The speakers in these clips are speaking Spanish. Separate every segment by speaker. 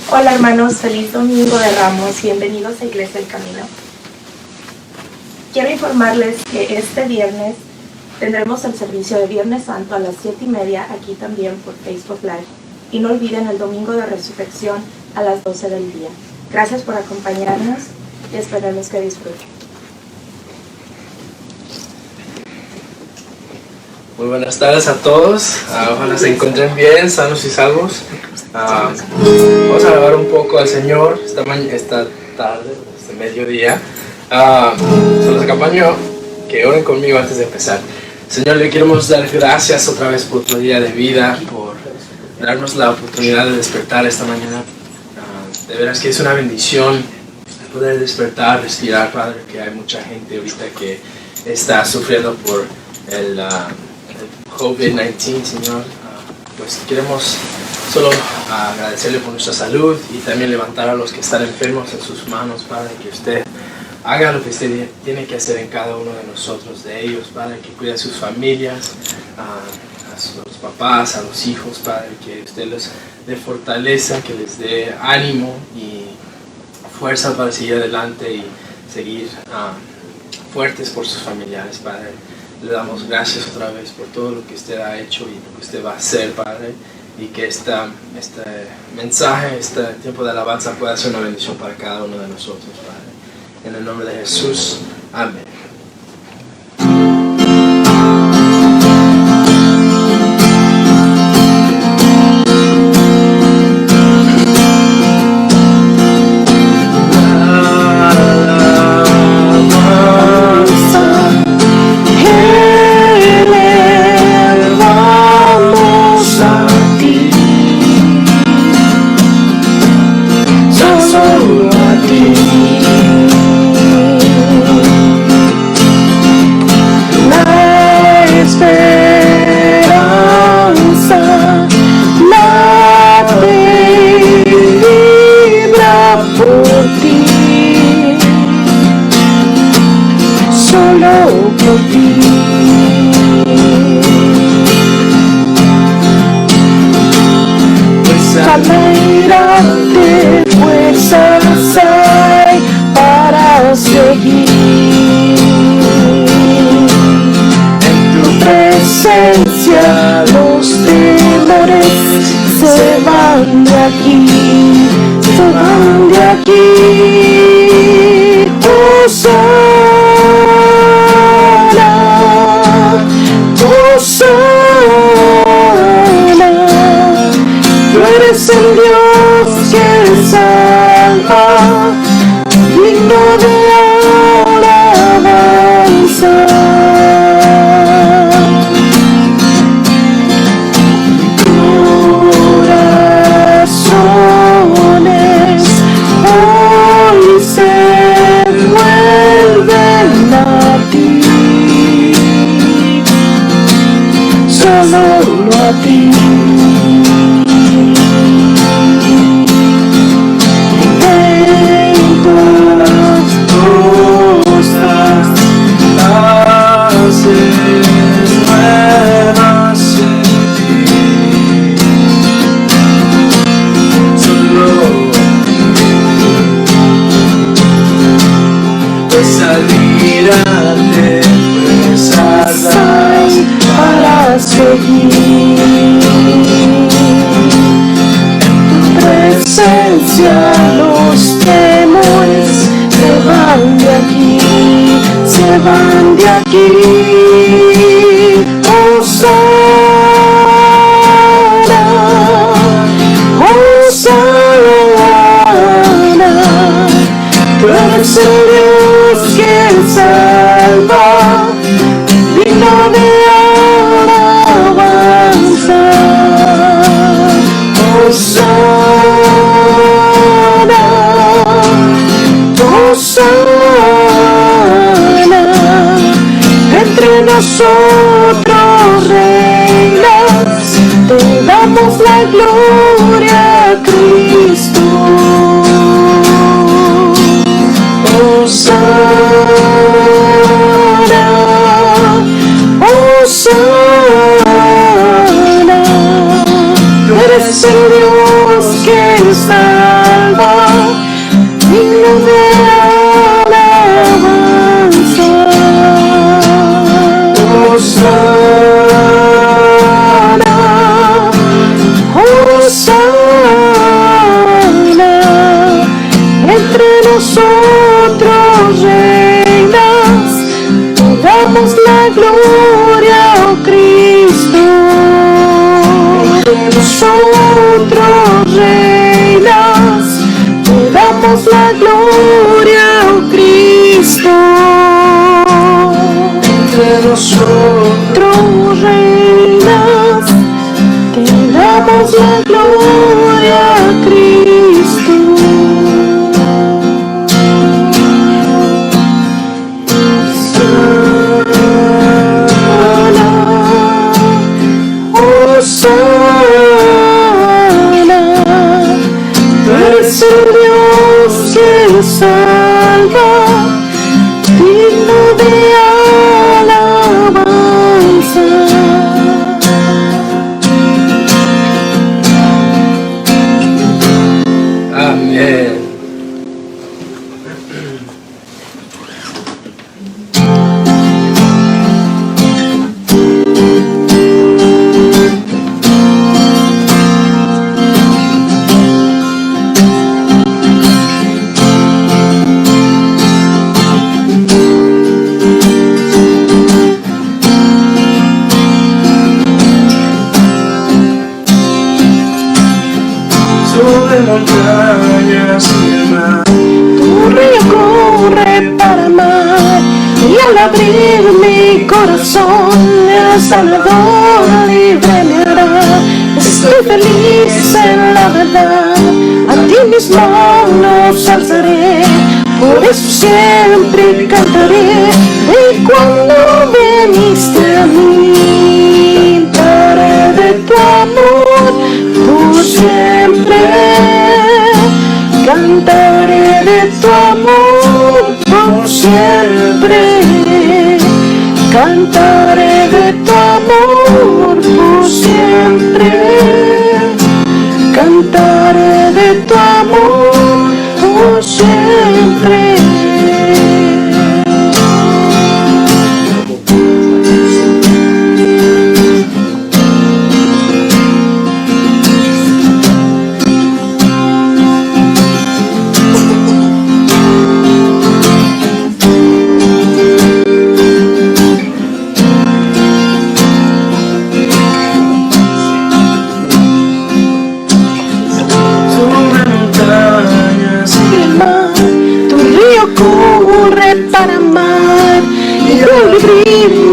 Speaker 1: Hola hermanos, feliz domingo de Ramos, bienvenidos a Iglesia El Camino. Quiero informarles que este viernes tendremos el servicio de Viernes Santo a las 7:30 aquí también por Facebook Live. Y no olviden el domingo de resurrección a las 12 del día. Gracias por acompañarnos y esperamos que disfruten.
Speaker 2: Muy buenas tardes a todos, ojalá se encuentren bien, sanos y salvos. Vamos a alabar un poco al Señor esta tarde, este mediodía. Se los acompaño, que oren conmigo antes de empezar. Señor, le queremos dar gracias otra vez por tu día de vida, por darnos la oportunidad de despertar esta mañana. De veras que es una bendición poder despertar, respirar, Padre, que hay mucha gente ahorita que está sufriendo por el COVID-19, Señor. Pues queremos solo agradecerle por nuestra salud y también levantar a los que están enfermos en sus manos, Padre, que usted haga lo que usted tiene que hacer en cada uno de nosotros, de ellos, Padre, que cuide a sus familias, a los papás, a los hijos, Padre, que usted les dé fortaleza, que les dé ánimo y fuerza para seguir adelante y seguir fuertes por sus familiares, Padre. Le damos gracias otra vez por todo lo que usted ha hecho y lo que usted va a hacer, Padre, y que este mensaje, este tiempo de alabanza pueda ser una bendición para cada uno de nosotros, Padre. En el nombre de Jesús, amén.
Speaker 3: Nosotros reinas, te damos la gloria a Cristo. Hosana, tú eres el Dios que que salva, digno de alabanza. Hosana, Hosana, entre nosotros reinas, te damos la gloria, oh Cristo. Entre nosotros reinas, te damos la gloria, oh Cristo. Entre nosotros reinas, te damos la gloria, Cristo. Hosana, tú eres el Dios que salva, digno de alabanza.
Speaker 2: Amén. Sobre montañas y el mar,
Speaker 3: Tu río corre para amar, y al abrir mi corazón, el Salvador libre me hará. Estoy feliz en la verdad, a ti mismo los alzaré, por eso siempre cantaré. Y cuando viniste a mí, cantaré de tu amor por siempre. Cantaré de tu amor por siempre. Cantaré de tu amor por siempre. Cantaré de tu amor por siempre.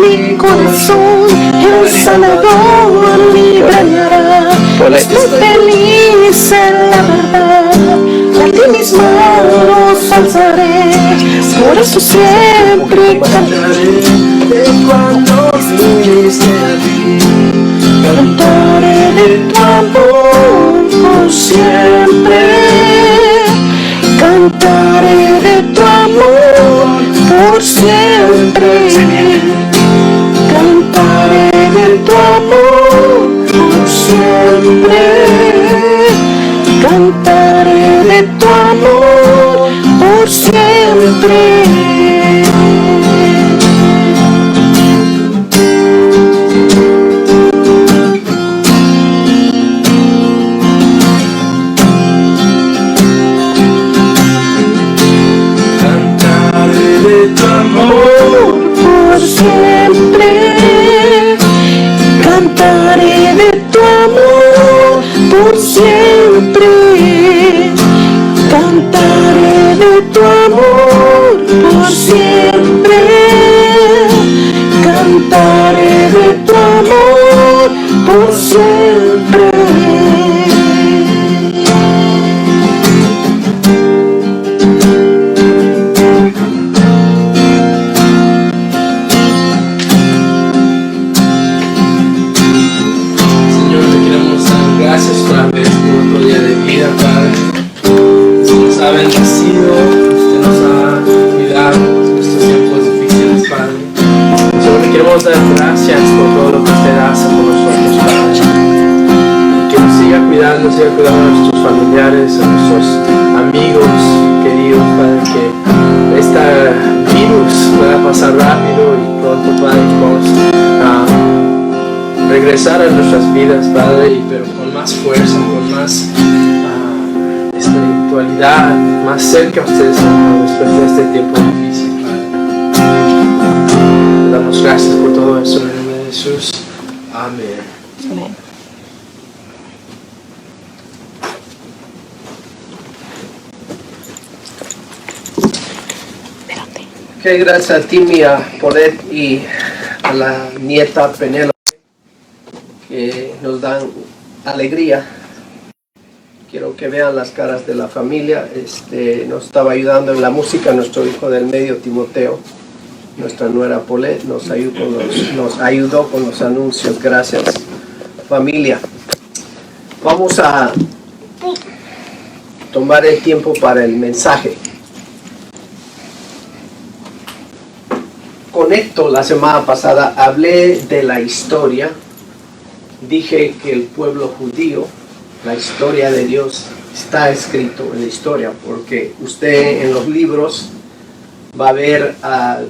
Speaker 3: Mi corazón, el Salvador libre me hará. Estoy feliz en la verdad, a ti mismo los alzaré, por eso siempre cantaré.
Speaker 2: de cuando viniste a ti.
Speaker 3: Cantaré de tu amor por siempre. Cantaré de tu amor por siempre. Cantaré de tu amor por siempre. Cantaré de tu amor por siempre. Por siempre, cantaré de tu amor por siempre, cantaré de tu amor por siempre, cantaré de tu amor por siempre.
Speaker 2: Gracias otra vez por otro día de vida, Padre. Usted nos ha bendecido, usted nos ha cuidado en estos tiempos difíciles, Padre. Solo le queremos dar gracias por todo lo que usted hace por nosotros, Padre. Que nos siga cuidando. cuidando, siga cuidando a nuestros familiares, a nuestros amigos queridos, Padre, que este virus pueda pasar rápido y pronto, Padre, que vamos a regresar a nuestras vidas, Padre, pero con más fuerza, con más espiritualidad, más cerca a ustedes, Señor, después de este tiempo difícil, Padre. Te damos gracias por todo eso en el nombre de Jesús. Amén.
Speaker 1: Amén.
Speaker 4: Ok, gracias a Timmy, a Paulette y a la nieta Penélope, que nos dan alegría. Quiero que vean las caras de la familia. Nos estaba ayudando en la música nuestro hijo del medio, Timoteo. Nuestra nuera Paulette nos ayudó con los anuncios. Gracias, familia. Vamos a tomar el tiempo para el mensaje. Conecto, la semana pasada hablé de la historia. Dije que el pueblo judío, la historia de Dios, está escrito en la historia, porque usted en los libros va a ver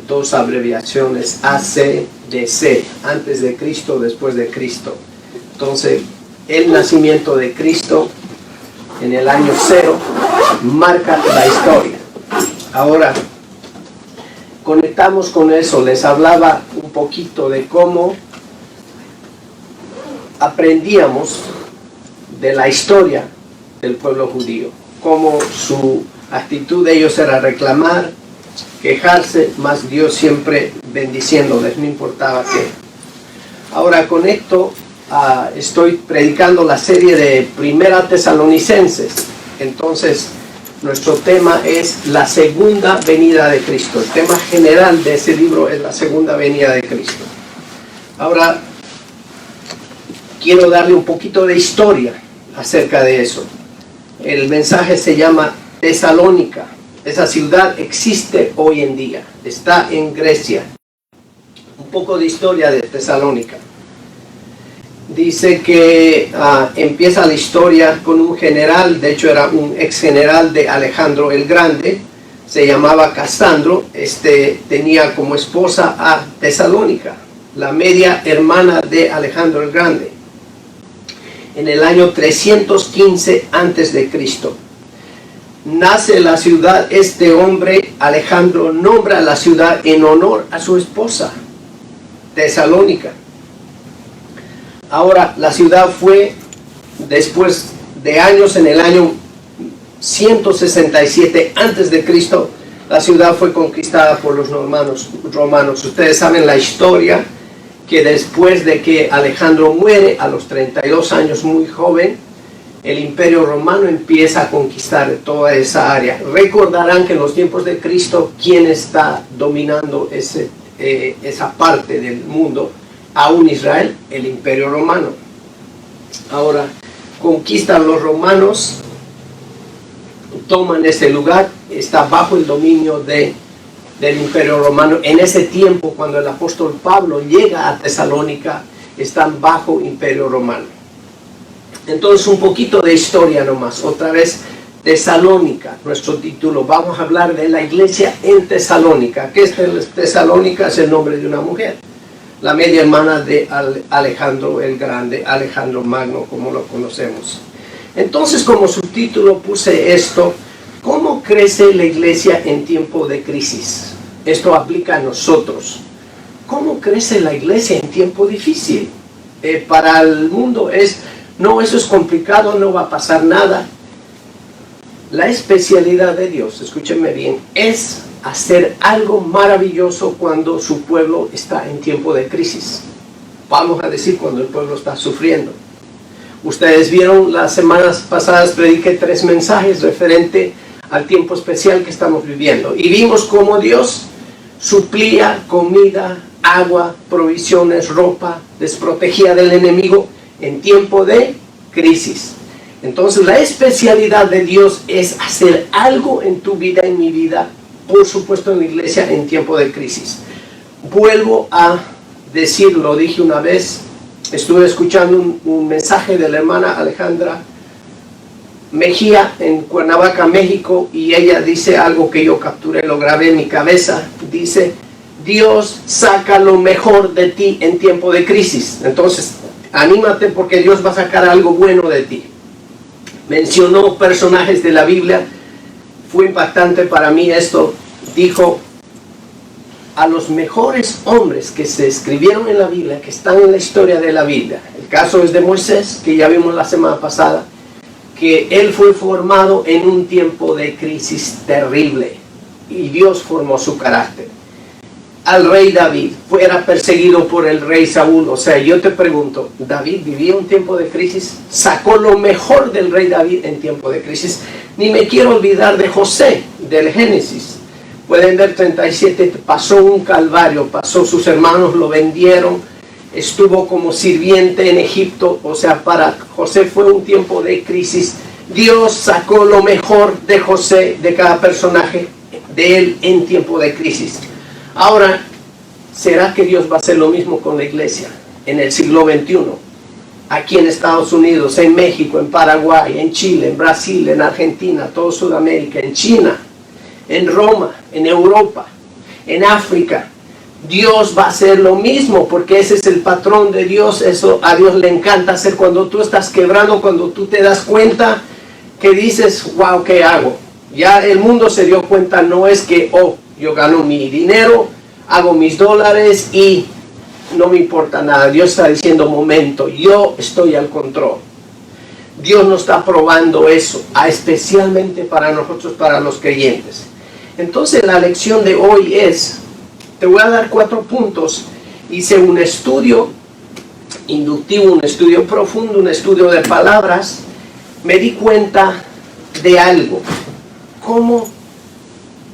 Speaker 4: dos abreviaciones, ACDC, antes de Cristo, después de Cristo. Entonces, el nacimiento de Cristo en el año 0 marca la historia. Ahora, conectamos con eso. Les hablaba un poquito de cómo aprendíamos de la historia del pueblo judío, cómo su actitud de ellos era reclamar, quejarse, más Dios siempre bendiciéndoles, no importaba qué. Ahora con esto estoy predicando la serie de Primera Tesalonicenses. Entonces nuestro tema es la segunda venida de Cristo. El tema general de ese libro es la segunda venida de Cristo. Ahora quiero darle un poquito de historia acerca de eso. El mensaje se llama Tesalónica. Esa ciudad existe hoy en día, está en Grecia. Un poco de historia de Tesalónica. Dice que empieza la historia con un general, de hecho era un ex general de Alejandro el Grande, se llamaba Casandro. Tenía como esposa a Tesalónica, la media hermana de Alejandro el Grande. En el año 315 a.C. nace la ciudad. Este hombre, Alejandro, nombra la ciudad en honor a su esposa, Tesalónica. Ahora, la ciudad fue, después de años, en el año 167 a.C., la ciudad fue conquistada por los romanos. Ustedes saben la historia, que después de que Alejandro muere a los 32 años, muy joven, el Imperio Romano empieza a conquistar toda esa área. Recordarán que en los tiempos de Cristo, ¿quién está dominando esa parte del mundo? Aún Israel, el Imperio Romano. Ahora, conquistan los romanos, toman ese lugar, está bajo el dominio del Imperio Romano. En ese tiempo, cuando el apóstol Pablo llega a Tesalónica, están bajo Imperio Romano. Entonces, un poquito de historia nomás. Otra vez, Tesalónica, nuestro título. Vamos a hablar de la iglesia en Tesalónica. ¿Qué es Tesalónica? Es el nombre de una mujer, la media hermana de Alejandro el Grande, Alejandro Magno, como lo conocemos. Entonces, como subtítulo puse esto: ¿cómo crece la iglesia en tiempo de crisis? Esto aplica a nosotros. ¿Cómo crece la iglesia en tiempo difícil? Para el mundo no, eso es complicado, no va a pasar nada. La especialidad de Dios, escúchenme bien, es hacer algo maravilloso cuando su pueblo está en tiempo de crisis. Vamos a decir, cuando el pueblo está sufriendo. Ustedes vieron las semanas pasadas, prediqué 3 mensajes referente al tiempo especial que estamos viviendo. Y vimos cómo Dios suplía comida, agua, provisiones, ropa, desprotegía del enemigo en tiempo de crisis. Entonces la especialidad de Dios es hacer algo en tu vida, en mi vida, por supuesto en la iglesia en tiempo de crisis. Vuelvo a decir, lo dije una vez, estuve escuchando un mensaje de la hermana Alejandra Mejía en Cuernavaca, México, y ella dice algo que yo capturé, lo grabé en mi cabeza. Dice: Dios saca lo mejor de ti en tiempo de crisis. Entonces, anímate porque Dios va a sacar algo bueno de ti. Mencionó personajes de la Biblia. Fue impactante para mí esto. Dijo: a los mejores hombres que se escribieron en la Biblia, que están en la historia de la Biblia. El caso es de Moisés, que ya vimos la semana pasada, que él fue formado en un tiempo de crisis terrible y Dios formó su carácter. Al rey David, fuera perseguido por el rey Saúl. O sea, yo te pregunto, ¿David vivía un tiempo de crisis? Sacó lo mejor del rey David en tiempo de crisis. Ni me quiero olvidar de José, del Génesis. Pueden ver 37, pasó un calvario, sus hermanos lo vendieron, estuvo como sirviente en Egipto. O sea, para José fue un tiempo de crisis. Dios sacó lo mejor de José, de cada personaje de él en tiempo de crisis. Ahora, ¿será que Dios va a hacer lo mismo con la iglesia en el siglo XXI? Aquí en Estados Unidos, en México, en Paraguay, en Chile, en Brasil, en Argentina, todo Sudamérica, en China, en Roma, en Europa, en África. Dios va a hacer lo mismo, porque ese es el patrón de Dios. Eso a Dios le encanta hacer. Cuando tú estás quebrando, cuando tú te das cuenta que dices: wow, ¿qué hago? Ya el mundo se dio cuenta. No es que, oh, yo gano mi dinero, hago mis dólares y no me importa nada. Dios está diciendo: momento, yo estoy al control. Dios nos está probando eso, especialmente para nosotros, para los creyentes. Entonces la lección de hoy es, te voy a dar 4 puntos. Hice un estudio inductivo, un estudio profundo, un estudio de palabras. Me di cuenta de algo. ¿Cómo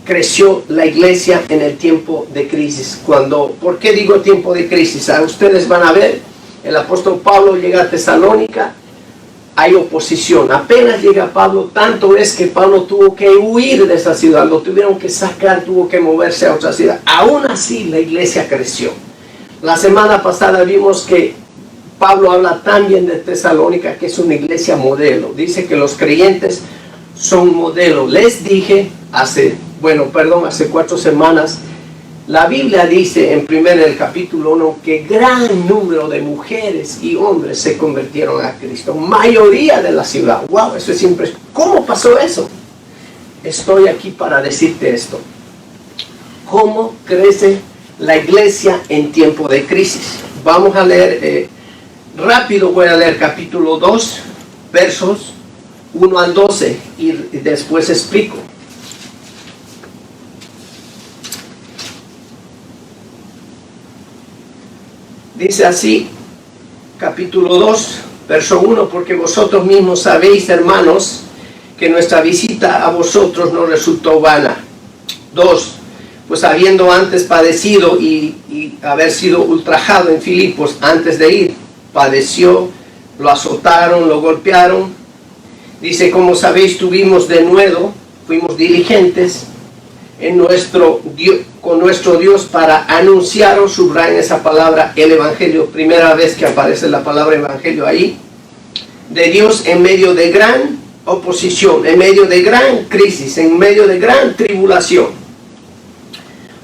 Speaker 4: creció la iglesia en el tiempo de crisis? ¿Por qué digo tiempo de crisis? Ustedes van a ver, el apóstol Pablo llega a Tesalónica, hay oposición. Apenas llega Pablo, tanto es que Pablo tuvo que huir de esa ciudad, lo tuvieron que sacar, tuvo que moverse a otra ciudad. Aún así la iglesia creció. La semana pasada vimos que Pablo habla también de Tesalónica, que es una iglesia modelo. Dice que los creyentes son modelo. Les dije hace 4 semanas, la Biblia dice en el capítulo 1 que gran número de mujeres y hombres se convirtieron a Cristo. Mayoría de la ciudad. Wow, eso es impresionante. ¿Cómo pasó eso? Estoy aquí para decirte esto. ¿Cómo crece la iglesia en tiempo de crisis? Vamos a leer, rápido voy a leer capítulo 2, versos 1 al 12 y después explico. Dice así, capítulo 2, verso 1: porque vosotros mismos sabéis, hermanos, que nuestra visita a vosotros no resultó vana. 2, pues habiendo antes padecido y haber sido ultrajado en Filipos antes de ir, padeció, lo azotaron, lo golpearon. Dice: como sabéis, tuvimos denuedo, fuimos diligentes con nuestro Dios para anunciaros, subrayen esa palabra, el Evangelio. Primera vez que aparece la palabra Evangelio ahí. De Dios en medio de gran oposición, en medio de gran crisis, en medio de gran tribulación.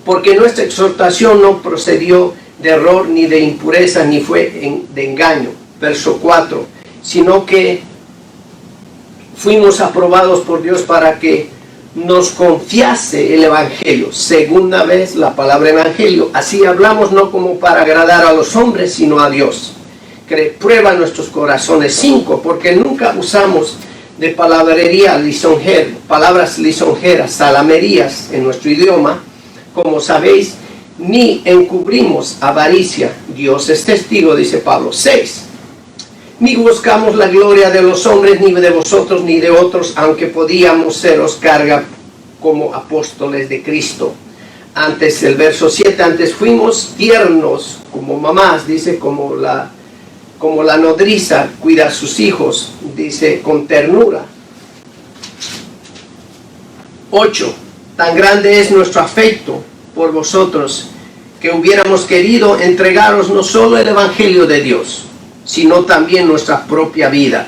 Speaker 4: Porque nuestra exhortación no procedió de error, ni de impureza, ni fue de engaño. Verso 4. Sino que fuimos aprobados por Dios para que nos confiase el Evangelio. Segunda vez la palabra Evangelio. Así hablamos, no como para agradar a los hombres, sino a Dios, que prueba nuestros corazones. 5. Porque nunca usamos de palabrería palabras lisonjeras, salamerías en nuestro idioma, como sabéis, ni encubrimos avaricia. Dios es testigo, dice Pablo. 6. Ni buscamos la gloria de los hombres, ni de vosotros, ni de otros, aunque podíamos seros carga como apóstoles de Cristo. Antes, el verso 7, antes fuimos tiernos como mamás, dice, como la nodriza cuida a sus hijos, dice, con ternura. 8. Tan grande es nuestro afecto por vosotros, que hubiéramos querido entregaros no solo el Evangelio de Dios, sino también nuestra propia vida,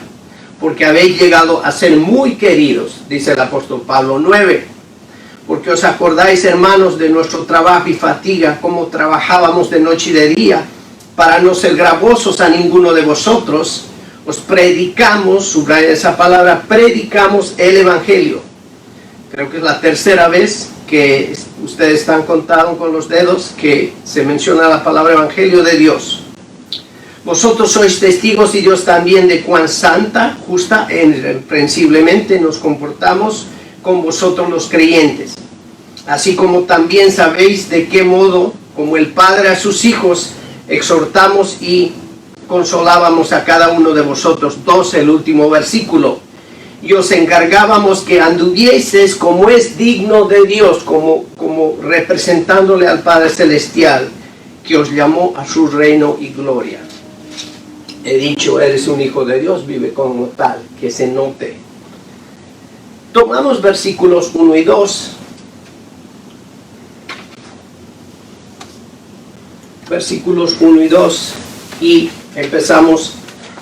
Speaker 4: porque habéis llegado a ser muy queridos, dice el apóstol Pablo. 9, porque os acordáis, hermanos, de nuestro trabajo y fatiga, cómo trabajábamos de noche y de día, para no ser gravosos a ninguno de vosotros. Os predicamos, subraya esa palabra, predicamos el Evangelio. Creo que es la tercera vez que ustedes están contados con los dedos que se menciona la palabra Evangelio de Dios. Vosotros sois testigos, y Dios también, de cuán santa, justa e irreprensiblemente nos comportamos con vosotros los creyentes. Así como también sabéis de qué modo, como el Padre a sus hijos, exhortamos y consolábamos a cada uno de vosotros. 12, el último versículo. Y os encargábamos que anduvieseis como es digno de Dios, como representándole al Padre Celestial, que os llamó a su reino y gloria. He dicho, eres un hijo de Dios, vive como tal, que se note. Tomamos versículos 1 y 2. Versículos 1 y 2, y empezamos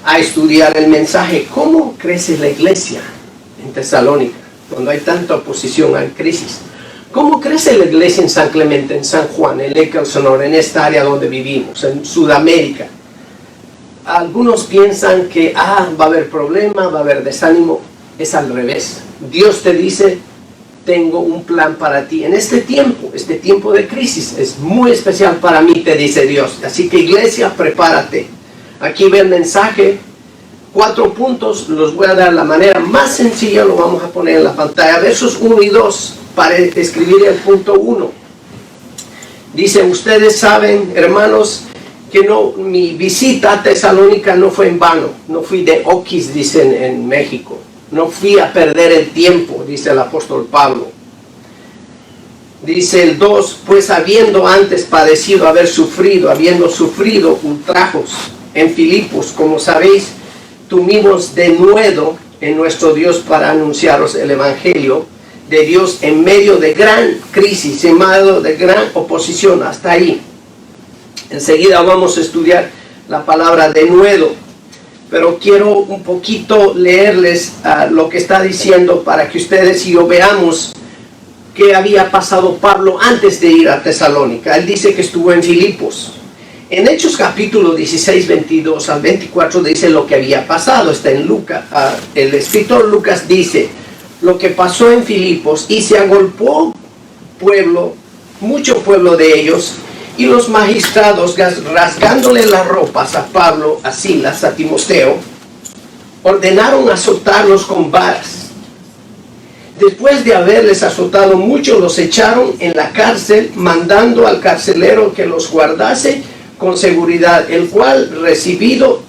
Speaker 4: a estudiar el mensaje. ¿Cómo crece la iglesia en Tesalónica cuando hay tanta oposición, hay crisis? ¿Cómo crece la iglesia en San Clemente, en San Juan, en Elcalzonor, en esta área donde vivimos, en Sudamérica? Algunos piensan que va a haber problema, va a haber desánimo. Es al revés. Dios te dice, tengo un plan para ti. En este tiempo de crisis, es muy especial para mí, te dice Dios. Así que, iglesia, prepárate. Aquí ve el mensaje. 4 puntos, los voy a dar de la manera más sencilla, lo vamos a poner en la pantalla. Versos 1 y 2, para escribir el punto 1. Dice, ustedes saben, hermanos, que mi visita a Tesalónica no fue en vano. No fui de oquis, dicen en México. No fui a perder el tiempo, dice el apóstol Pablo. Dice el 2, pues habiendo antes padecido, habiendo sufrido ultrajos en Filipos, como sabéis, tuvimos de nuevo en nuestro Dios para anunciaros el Evangelio de Dios en medio de gran crisis, en medio de gran oposición. Hasta ahí. Enseguida vamos a estudiar la palabra de nuevo. Pero quiero un poquito leerles lo que está diciendo para que ustedes y yo veamos qué había pasado Pablo antes de ir a Tesalónica. Él dice que estuvo en Filipos. En Hechos capítulo 16, 22 al 24 dice lo que había pasado. Está en Lucas. El escritor Lucas dice lo que pasó en Filipos, y se agolpó mucho pueblo de ellos, y los magistrados, rasgándole las ropas a Pablo, a Silas, a Timoteo, ordenaron azotarlos con varas. Después de haberles azotado mucho, los echaron en la cárcel, mandando al carcelero que los guardase con seguridad, el cual, recibido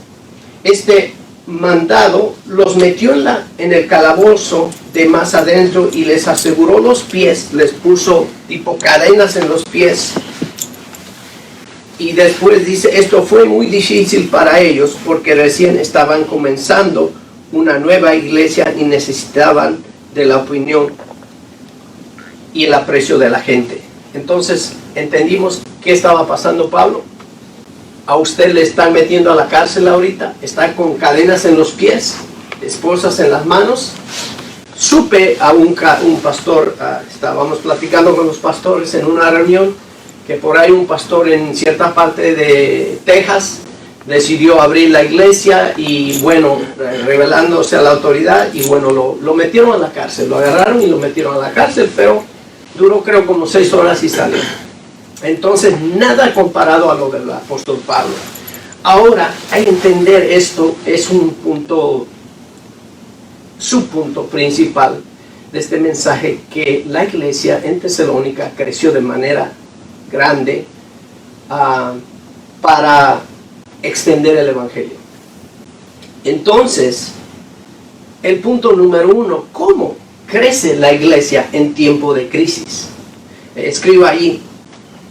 Speaker 4: este mandado, los metió en el calabozo de más adentro, y les aseguró los pies, les puso tipo cadenas en los pies. Y después dice, esto fue muy difícil para ellos, porque recién estaban comenzando una nueva iglesia y necesitaban de la opinión y el aprecio de la gente. Entonces, entendimos qué estaba pasando Pablo. A usted le están metiendo a la cárcel ahorita, está con cadenas en los pies, esposas en las manos. Supe a un pastor, estábamos platicando con los pastores en una reunión, que por ahí un pastor en cierta parte de Texas decidió abrir la iglesia, y bueno, revelándose a la autoridad, y bueno, lo metieron a la cárcel, lo agarraron y lo metieron a la cárcel, pero duró creo como 6 horas y salió. Entonces, nada comparado a lo del apóstol Pablo. Ahora, hay que entender esto, es un punto, su punto principal de este mensaje, que la iglesia en Tesalónica creció de manera grande para extender el Evangelio. Entonces, el punto número 1, ¿cómo crece la iglesia en tiempo de crisis? Escriba ahí,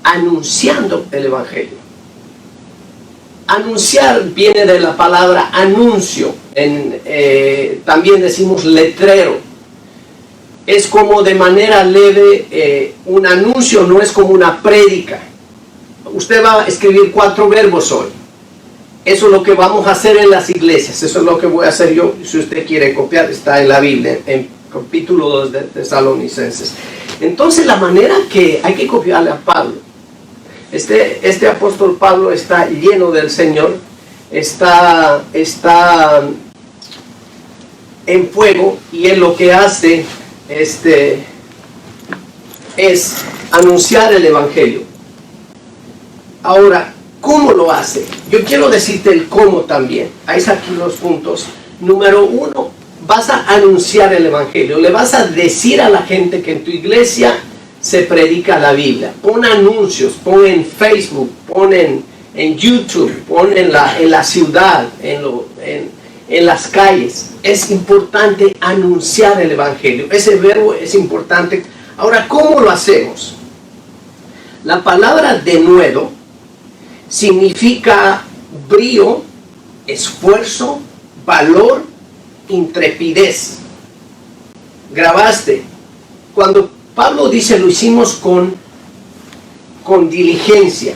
Speaker 4: anunciando el Evangelio. Anunciar viene de la palabra anuncio, también decimos letrero. Es como de manera leve, un anuncio no es como una prédica. Usted va a escribir 4 verbos hoy. Eso es lo que vamos a hacer en las iglesias. Eso es lo que voy a hacer yo. Si usted quiere copiar, está en la Biblia, en capítulo 2 de Tesalonicenses. Entonces, la manera que hay que copiarle a Pablo. Este apóstol Pablo está lleno del Señor. Está en fuego. Y él lo que hace es anunciar el Evangelio. Ahora, ¿cómo lo hace? Yo quiero decirte el cómo también. Ahí está aquí los puntos. Número 1, vas a anunciar el Evangelio. Le vas a decir a la gente que en tu iglesia se predica la Biblia. Pon anuncios, pon en Facebook, pon en YouTube, pon en la ciudad, en las calles. Es importante anunciar el Evangelio. Ese verbo es importante. Ahora, ¿cómo lo hacemos? La palabra denuedo significa brío, esfuerzo, valor, intrepidez. Grabaste. Cuando Pablo dice lo hicimos con diligencia,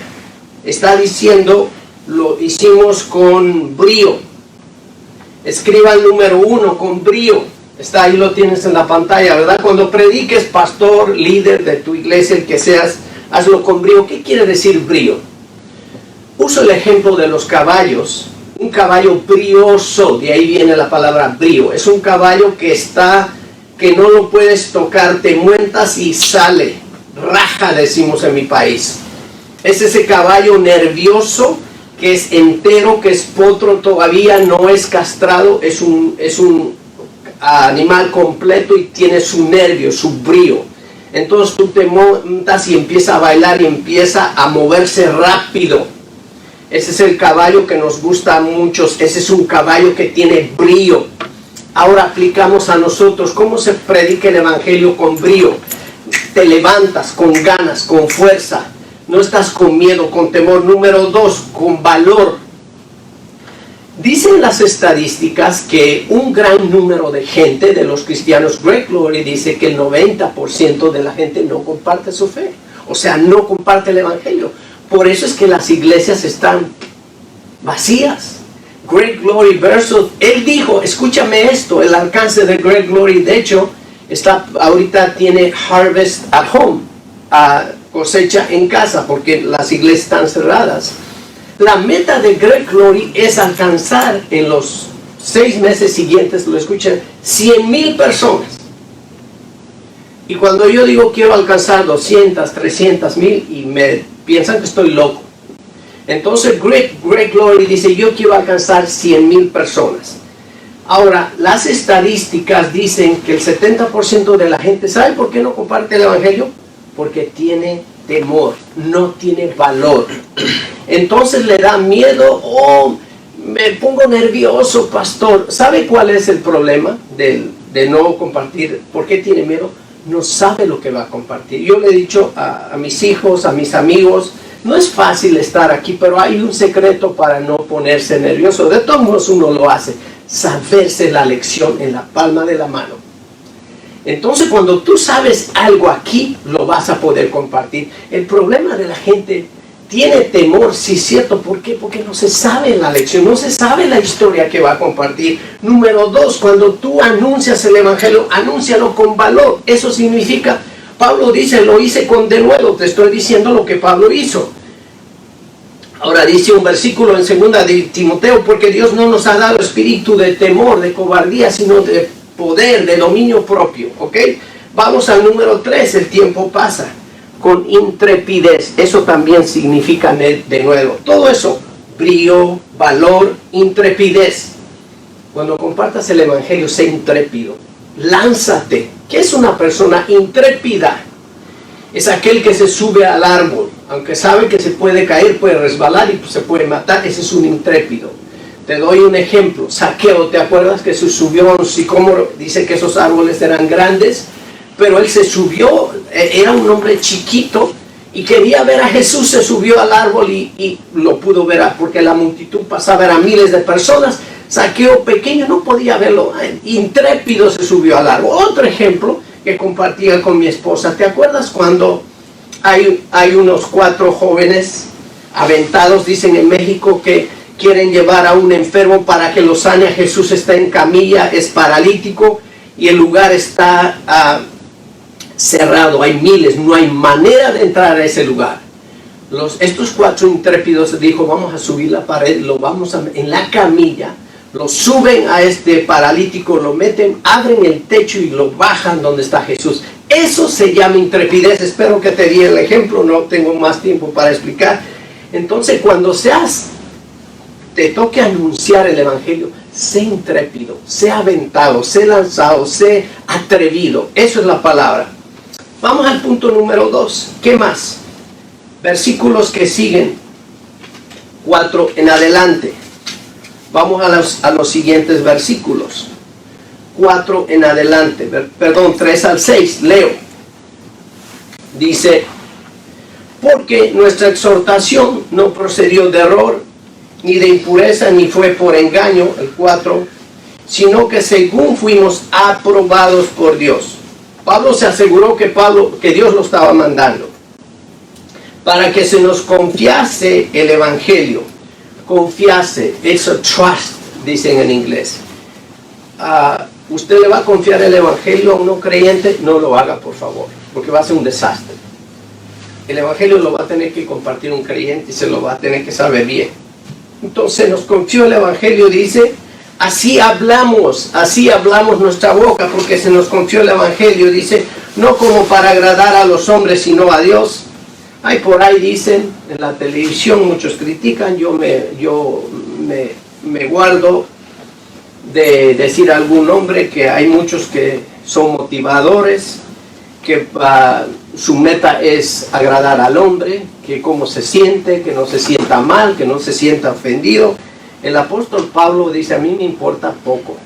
Speaker 4: está diciendo lo hicimos con brío. Escriba el número 1, con brío. Está ahí, lo tienes en la pantalla, ¿verdad? Cuando prediques, pastor, líder de tu iglesia, el que seas, hazlo con brío. ¿Qué quiere decir brío? Uso el ejemplo de los caballos. Un caballo brioso, de ahí viene la palabra brío. Es un caballo que no lo puedes tocar, te muentas y sale. Raja, decimos en mi país. Es ese caballo nervioso, que es entero, que es potro, todavía no es castrado, es un animal completo y tiene su nervio, su brío. Entonces tú te montas y empieza a bailar y empieza a moverse rápido. Ese es el caballo que nos gusta a muchos. Ese es un caballo que tiene brío. Ahora aplicamos a nosotros. ¿Cómo se predica el Evangelio con brío? Te levantas con ganas, con fuerza. No estás con miedo, con temor. Número 2, con valor. Dicen las estadísticas que un gran número de gente, de los cristianos, Greg Laurie dice que el 90% de la gente no comparte su fe. O sea, no comparte el Evangelio. Por eso es que las iglesias están vacías. Greg Laurie versus, él dijo, escúchame esto, el alcance de Greg Laurie, de hecho, ahorita tiene Harvest at Home, cosecha en casa, porque las iglesias están cerradas. La meta de Greg Laurie es alcanzar en los 6 meses siguientes, lo escuchan, 100,000 personas. Y cuando yo digo quiero alcanzar 200, 300,000 y me piensan que estoy loco. Entonces Greg Laurie dice, yo quiero alcanzar 100,000 personas. Ahora, las estadísticas dicen que el 70% de la gente, ¿sabe por qué no comparte el Evangelio? Porque tiene temor, no tiene valor. Entonces le da miedo, me pongo nervioso, pastor. ¿Sabe cuál es el problema de no compartir? ¿Por qué tiene miedo? No sabe lo que va a compartir. Yo le he dicho a mis hijos, a mis amigos, no es fácil estar aquí, pero hay un secreto para no ponerse nervioso. De todos modos uno lo hace, saberse la lección en la palma de la mano. Entonces cuando tú sabes algo aquí, lo vas a poder compartir. El problema de la gente tiene temor, sí es cierto. ¿Por qué? Porque no se sabe la lección, no se sabe la historia que va a compartir. Número 2, cuando tú anuncias el Evangelio, anúncialo con valor. Eso significa, Pablo dice, lo hice con denuedo. Te estoy diciendo lo que Pablo hizo. Ahora dice un versículo en 2 de Timoteo, porque Dios no nos ha dado espíritu de temor, de cobardía, sino de poder, de dominio propio. ¿Ok? Vamos al número 3, el tiempo pasa. Con intrepidez, eso también significa de nuevo. Todo eso, brío, valor, intrepidez. Cuando compartas el Evangelio, sé intrépido. Lánzate. ¿Qué es una persona intrépida? Es aquel que se sube al árbol, aunque sabe que se puede caer, puede resbalar y se puede matar. Ese es un intrépido. Te doy un ejemplo. Zaqueo, ¿te acuerdas que se subió a un sicómoro? Dice que esos árboles eran grandes, pero él se subió, era un hombre chiquito y quería ver a Jesús, se subió al árbol y lo pudo ver porque la multitud pasaba, eran miles de personas. Zaqueo pequeño no podía verlo, intrépido se subió al árbol. Otro ejemplo que compartía con mi esposa, ¿te acuerdas cuando hay unos 4 jóvenes aventados, dicen en México, que quieren llevar a un enfermo para que lo sane. Jesús está en camilla, es paralítico y el lugar está cerrado, hay miles, no hay manera de entrar a ese lugar. Estos 4 intrépidos dijo, vamos a subir la pared, en la camilla, lo suben a este paralítico, lo meten, abren el techo y lo bajan donde está Jesús. Eso se llama intrepidez. Espero que te di el ejemplo, no tengo más tiempo para explicar. Entonces, cuando te toque anunciar el evangelio, sé intrépido, sé aventado, sé lanzado, sé atrevido. Eso es la palabra. Vamos al punto número 2. ¿Qué más? Versículos que siguen, 4 en adelante. Vamos a los siguientes versículos. 4 en adelante, 3 al 6, leo. Dice, porque nuestra exhortación no procedió de error, ni de impureza, ni fue por engaño, el 4, sino que según fuimos aprobados por Dios. Pablo se aseguró que Dios lo estaba mandando para que se nos confiase el evangelio. Confiase, eso trust, dicen en inglés. Usted le va a confiar el evangelio a un no creyente, no lo haga, por favor, porque va a ser un desastre. El evangelio lo va a tener que compartir un creyente y se lo va a tener que saber bien. Entonces nos confió el evangelio, dice, así hablamos nuestra boca, porque se nos confió el evangelio, dice, no como para agradar a los hombres, sino a Dios. Hay por ahí dicen, en la televisión muchos critican, yo me guardo de decir algún nombre, que hay muchos que son motivadores, que su meta es agradar al hombre, que cómo se siente, que no se sienta mal, que no se sienta ofendido. El apóstol Pablo dice, a mí me importa poco.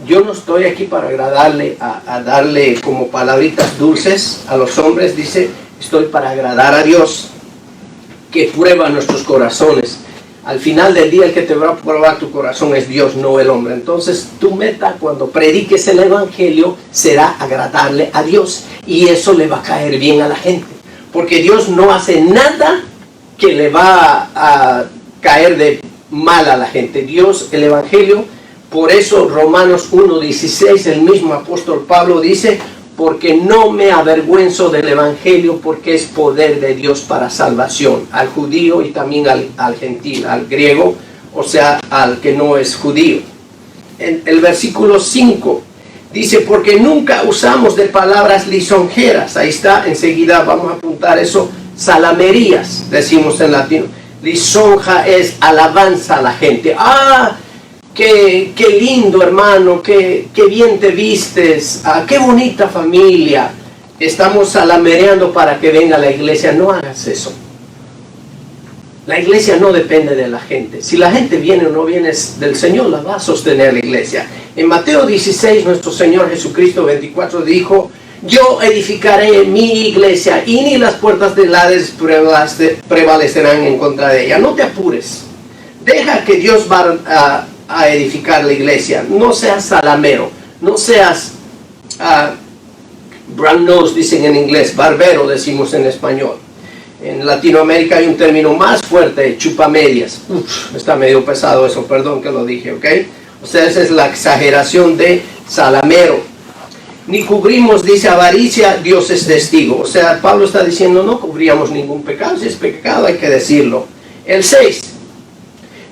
Speaker 4: Yo no estoy aquí para agradarle, a darle como palabritas dulces a los hombres, dice, estoy para agradar a Dios, que prueba nuestros corazones. Al final del día el que te va a probar tu corazón es Dios, no el hombre. Entonces tu meta cuando prediques el evangelio será agradarle a Dios, y eso le va a caer bien a la gente, porque Dios no hace nada que le va a caer de mal a la gente. Dios, el evangelio, por eso Romanos 1:16, el mismo apóstol Pablo dice, porque no me avergüenzo del evangelio, porque es poder de Dios para salvación al judío y también al gentil, al griego, o sea, al que no es judío. En el versículo 5 dice, porque nunca usamos de palabras lisonjeras. Ahí está, enseguida vamos a apuntar eso, salamerías, decimos en latino. Lisonja es alabanza a la gente. Qué lindo, hermano, qué bien te vistes, qué bonita familia. Estamos salamereando para que venga a la iglesia. No hagas eso. La iglesia no depende de la gente. Si la gente viene o no viene del Señor, la va a sostener la iglesia. En Mateo 16, nuestro Señor Jesucristo 24 dijo, yo edificaré mi iglesia y ni las puertas del Hades prevalecerán en contra de ella. No te apures. Deja que Dios va a edificar la iglesia. No seas salamero, no seas brown nose, dicen en inglés, barbero decimos en español. En Latinoamérica hay un término más fuerte, chupamedias. Está medio pesado eso, perdón que lo dije, ¿ok? O sea, esa es la exageración de salamero. Ni cubrimos, dice, avaricia, Dios es testigo. O sea, Pablo está diciendo, no cubríamos ningún pecado. Si es pecado hay que decirlo. El 6,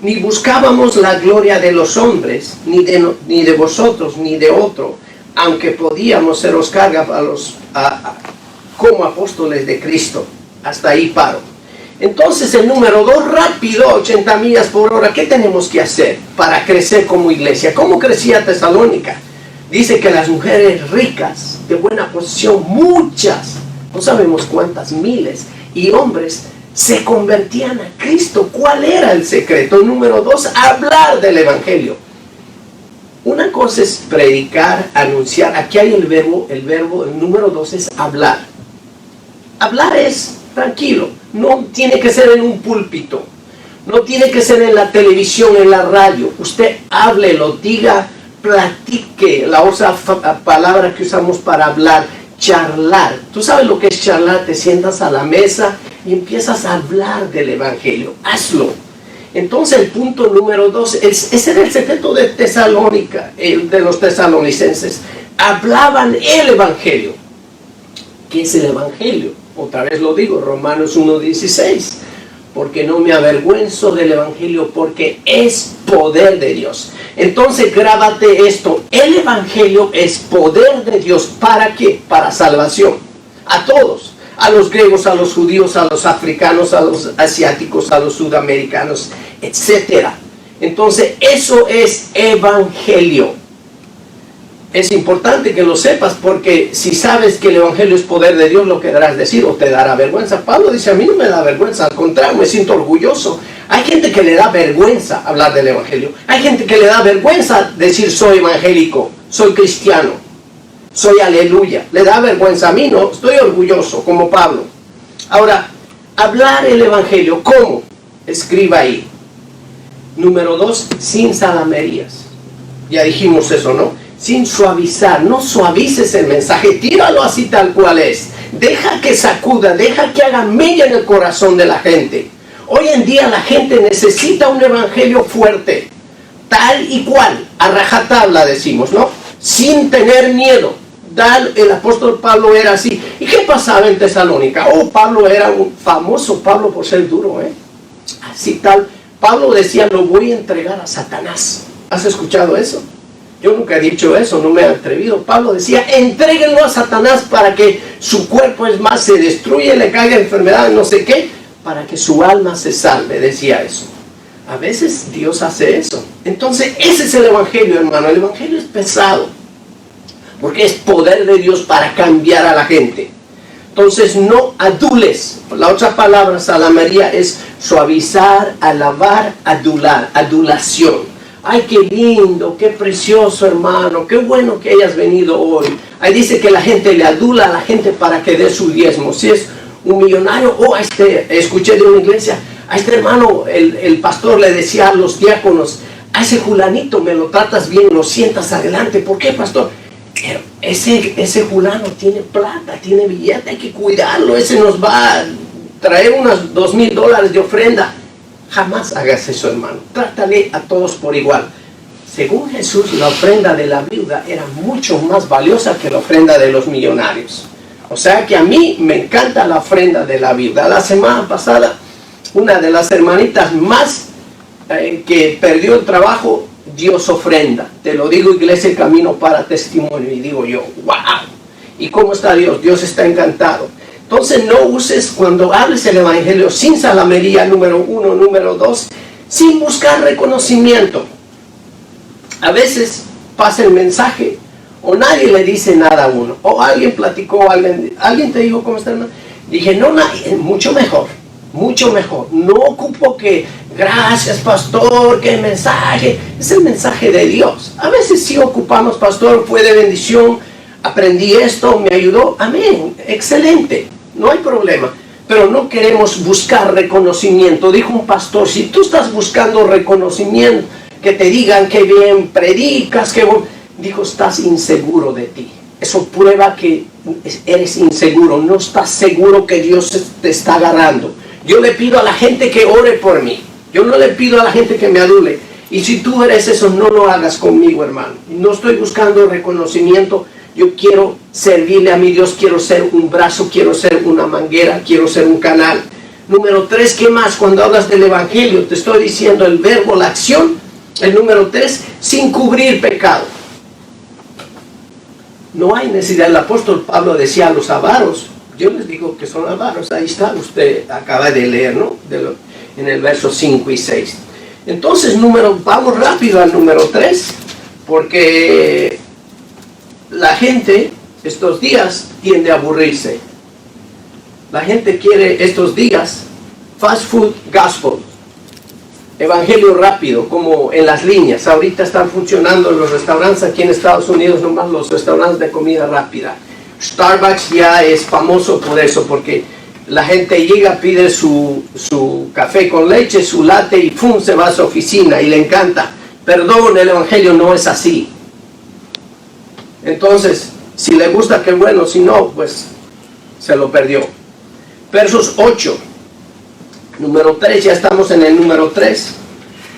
Speaker 4: ni buscábamos la gloria de los hombres, ni de vosotros, ni de otro, aunque podíamos seros carga como apóstoles de Cristo. Hasta ahí paro. Entonces el número 2, rápido, 80 millas por hora. ¿Qué tenemos que hacer para crecer como iglesia? ¿Cómo crecía Tesalónica? Dice que las mujeres ricas, de buena posición, muchas, no sabemos cuántas, miles, y hombres se convertían a Cristo. ¿Cuál era el secreto? Número 2, hablar del evangelio. Una cosa es predicar, anunciar. Aquí hay el verbo, el número 2 es hablar. Hablar es tranquilo, no tiene que ser en un púlpito, no tiene que ser en la televisión, en la radio. Usted hable, lo diga, platique. La otra palabra que usamos para hablar, charlar. ¿Tú sabes lo que es charlar? Te sientas a la mesa y empiezas a hablar del evangelio. Hazlo. Entonces el punto número 2, ese era el secreto de Tesalónica, de los tesalonicenses. Hablaban el Evangelio. ¿Qué es el Evangelio? Otra vez lo digo, Romanos 1:16. Porque no me avergüenzo del Evangelio, porque es poder de Dios. Entonces grábate esto, el Evangelio es poder de Dios. ¿Para qué? Para salvación. A todos. A los griegos, a los judíos, a los africanos, a los asiáticos, a los sudamericanos, etc. Entonces eso es Evangelio. Es importante que lo sepas, porque si sabes que el Evangelio es poder de Dios, lo querrás decir o te dará vergüenza. Pablo dice, a mí no me da vergüenza, al contrario, me siento orgulloso. Hay gente que le da vergüenza hablar del Evangelio. Hay gente que le da vergüenza decir soy evangélico, soy cristiano, soy aleluya. Le da vergüenza. A mí no, estoy orgulloso como Pablo. Ahora, hablar el Evangelio, ¿cómo? Escriba ahí. Número 2, sin salamerías. Ya dijimos eso, ¿no? Sin suavizar, no suavices el mensaje, tíralo así tal cual es. Deja que sacuda, deja que haga mella en el corazón de la gente. Hoy en día la gente necesita un evangelio fuerte, tal y cual, a rajatabla decimos, ¿no? Sin tener miedo. El apóstol Pablo era así. ¿Y qué pasaba en Tesalónica? Oh, Pablo era un famoso Pablo por ser duro, ¿eh? Así tal. Pablo decía, lo voy a entregar a Satanás. ¿Has escuchado eso? Yo nunca he dicho eso, no me he atrevido. Pablo decía, entréguenlo a Satanás para que su cuerpo, es más, se destruya, le caiga enfermedad, no sé qué, para que su alma se salve, decía eso. A veces Dios hace eso. Entonces, ese es el Evangelio, hermano. El Evangelio es pesado, porque es poder de Dios para cambiar a la gente. Entonces, no adules. La otra palabra, salamería, es suavizar, alabar, adular, adulación. Ay, qué lindo, qué precioso, hermano, qué bueno que hayas venido hoy. Ahí dice que la gente le adula a la gente para que dé su diezmo. Si es un millonario, escuché de una iglesia, a este hermano, el pastor le decía a los diáconos, a ese fulanito me lo tratas bien, lo sientas adelante. ¿Por qué, pastor? Ese fulano tiene plata, tiene billete, hay que cuidarlo, ese nos va a traer unos $2,000 de ofrenda. Jamás hagas eso, hermano. Trátale a todos por igual. Según Jesús, la ofrenda de la viuda era mucho más valiosa que la ofrenda de los millonarios. O sea que a mí me encanta la ofrenda de la viuda. La semana pasada, una de las hermanitas más que perdió el trabajo, dio su ofrenda. Te lo digo, Iglesia El Camino, para testimonio. Y digo yo, wow. ¿Y cómo está Dios? Dios está encantado. Entonces no uses, cuando hables el Evangelio, sin salamería, número 1, número 2, sin buscar reconocimiento. A veces pasa el mensaje, o nadie le dice nada a uno, o alguien platicó, alguien te dijo cómo está, hermano. Dije, no, nadie, mucho mejor, mucho mejor. No ocupo que, gracias pastor, qué mensaje, es el mensaje de Dios. A veces sí ocupamos, pastor, fue de bendición, aprendí esto, me ayudó, amén, excelente. No hay problema, pero no queremos buscar reconocimiento. Dijo un pastor, si tú estás buscando reconocimiento, que te digan que bien predicas, que bueno, dijo, estás inseguro de ti. Eso prueba que eres inseguro, no estás seguro que Dios te está agarrando. Yo le pido a la gente que ore por mí, yo no le pido a la gente que me adule. Y si tú eres eso, no lo hagas conmigo, hermano. No estoy buscando reconocimiento. Yo quiero servirle a mi Dios, quiero ser un brazo, quiero ser una manguera, quiero ser un canal. Número 3, ¿qué más? Cuando hablas del Evangelio, te estoy diciendo el verbo, la acción. El número 3, sin cubrir pecado. No hay necesidad. El apóstol Pablo decía a los avaros, yo les digo que son avaros, ahí está, usted acaba de leer, ¿no? En el verso 5 y 6. Entonces, vamos rápido al número 3, porque la gente estos días tiende a aburrirse. La gente quiere estos días fast food gospel, evangelio rápido, como en las líneas. Ahorita están funcionando los restaurantes aquí en Estados Unidos, nomás los restaurantes de comida rápida. Starbucks ya es famoso por eso, porque la gente llega, pide su café con leche, su latte y ¡pum!, se va a su oficina y le encanta. Perdón, el evangelio no es así. Entonces, si le gusta, qué bueno, si no, pues se lo perdió. Versos 8, número 3, ya estamos en el número 3.